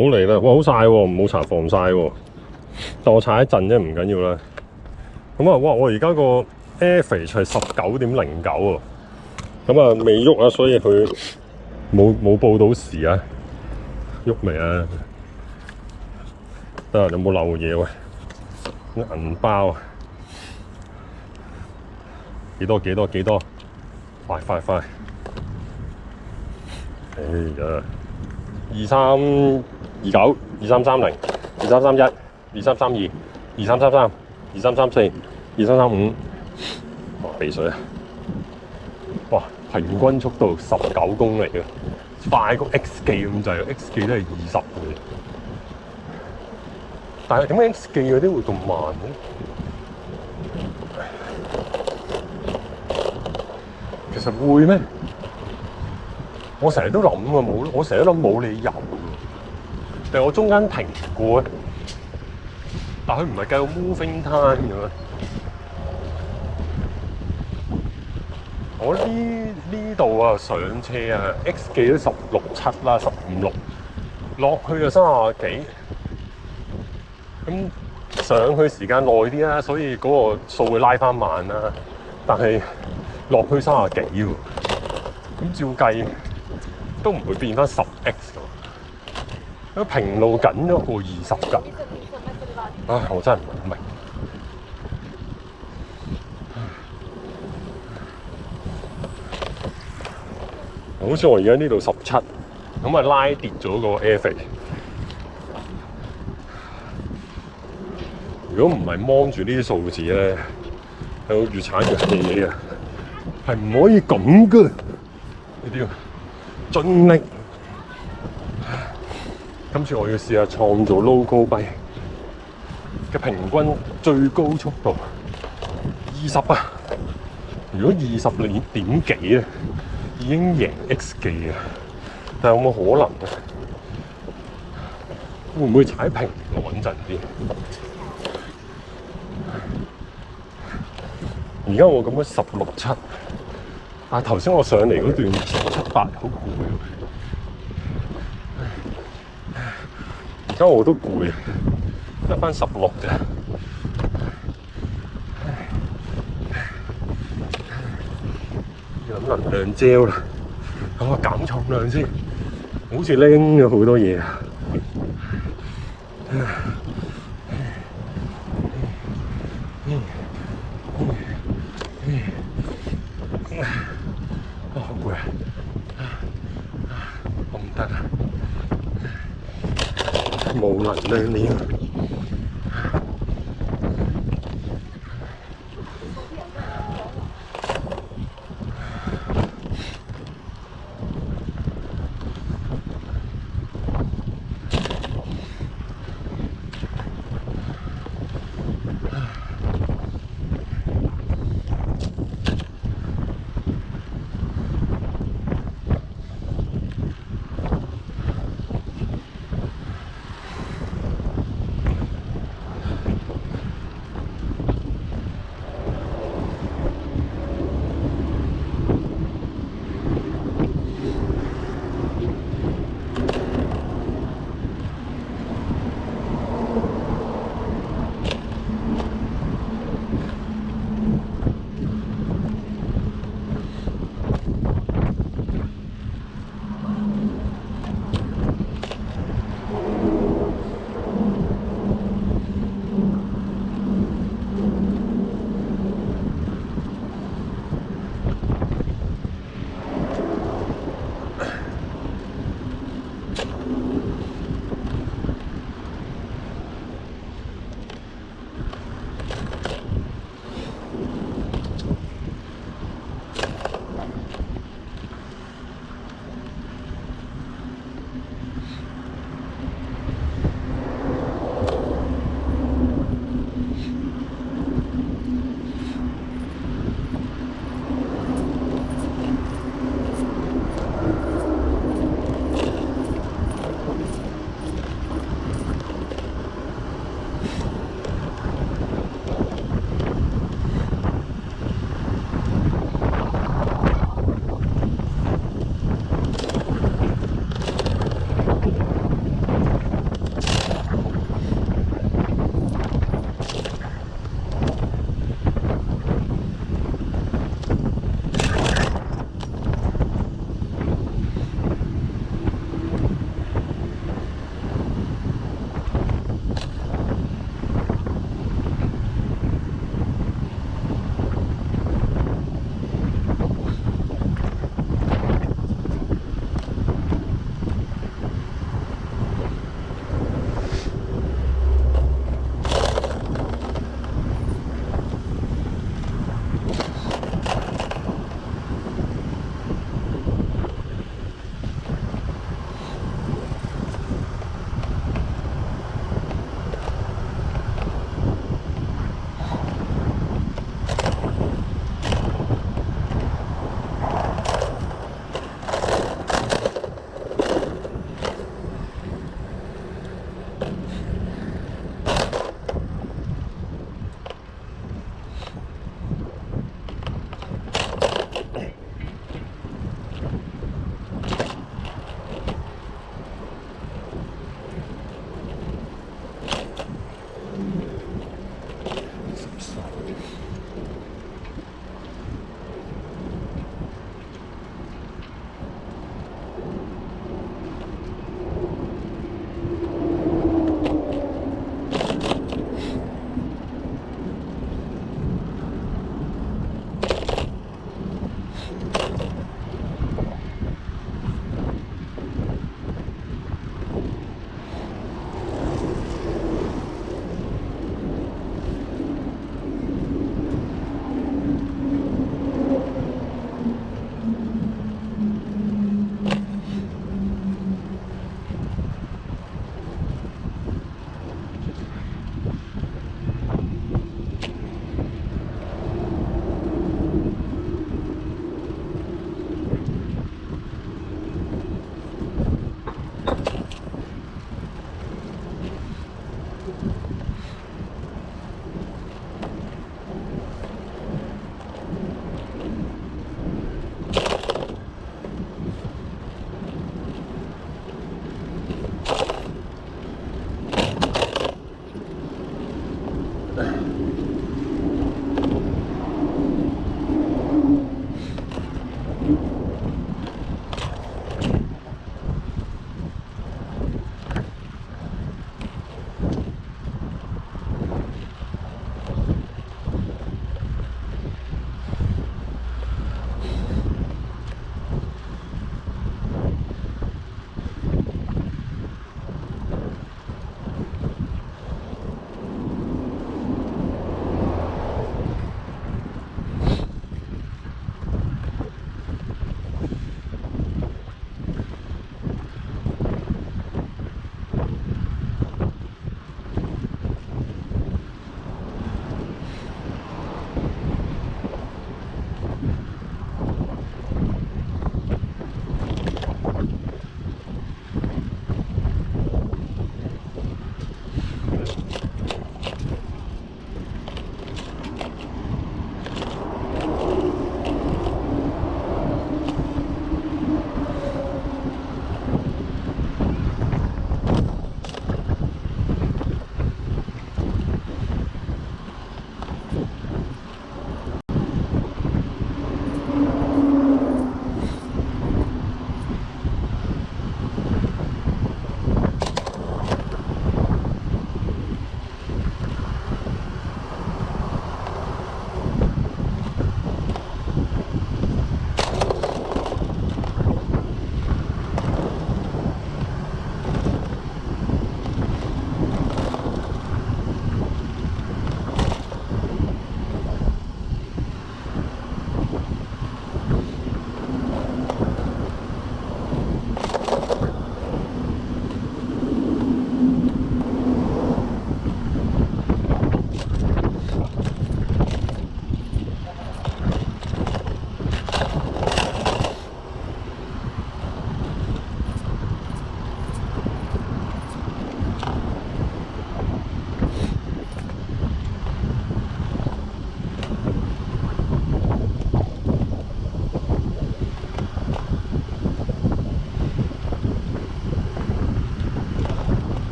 好嚟啦！哇，好曬喎，唔好搽防曬喎。但我搽一陣啫，唔緊要啦。咁啊，哇！我而家個 average 係19.09喎。咁啊，未喐啊，所以佢冇報到時啊。喐未啊？得啊，有冇漏嘢喂？銀包啊！幾多？快！哎呀！2329、2330、2331、2332、2333、2334、2335，哇！鼻水啊！哇！平均速度19公里啊，快過 X 記咁滯啊 ！X 記都係20嘅，但係點解 X 記嗰啲會咁慢咧？其實會咩？我成日都諗啊，我成日都諗冇理由嘅。但係我中間停過，但佢唔係計到 moving time 嘅咩？我呢度啊上車啊 ，X 記都16.7啦，15.6，落去就30幾，咁上去時間耐啲啦，所以嗰個數會拉翻慢啦。但係落去30幾喎，咁照計都唔會變翻10X 㗎。咁平路緊咗過20㗎。唉，我真係唔係好明。好似我而家呢度17，咁啊拉跌咗個 average。如果唔係望住呢啲數字咧，係會越踩越氣嘅，係唔可以咁嘅。呢啲要盡力。今次我要試下創造 local bike 嘅平均最高速度20啊！如果20點幾咧，已經贏 X 記啊！但係有冇可能咧？會唔會踩平路穩陣啲？而家我咁樣16.7，但係頭先我上嚟嗰段17.8好攰喎。而家我都攰，得返16啫。要諗能量膠啦，等我減重量先。好似拎咗好多嘢啊！好攰啊！我唔得啊！冇能量了。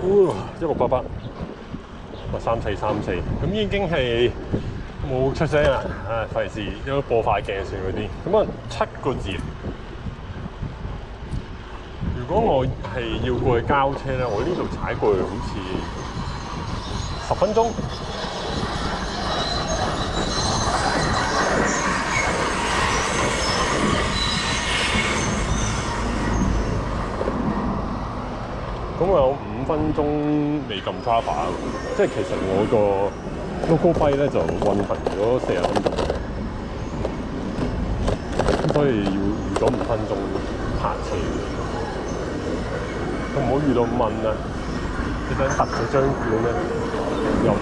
1688，3434，咁已經係冇出聲啦，費事因為播快鏡算嗰啲。咁啊7個字。如果我係要過去交車咧，我呢度踩過去好似10分鐘。咁我有5分鐘未撳 Java， 即係其實我個 local bike 咧就運行咗40分鐘，咁所以要預咗5分鐘泊車。唔好遇到問啊！你想突咗張管咧，又唔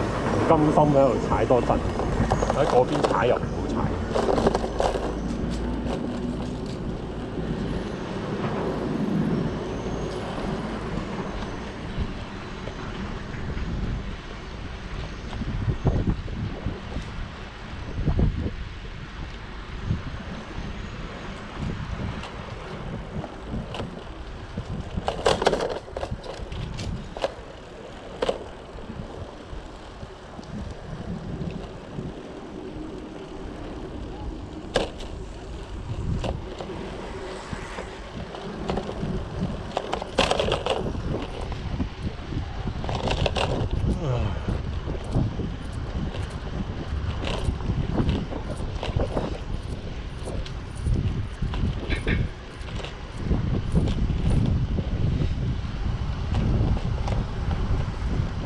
甘心喺度踩多陣，喺嗰邊踩又唔好踩。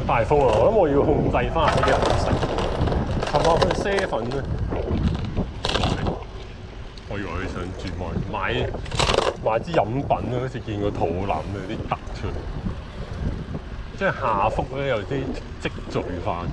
大風啊！我諗我要控制翻自己飲食。琴日去7咧，我以為佢想轉彎買支飲品啊，好似見個肚腩有啲突出嚟，即係下腹咧有啲積聚翻。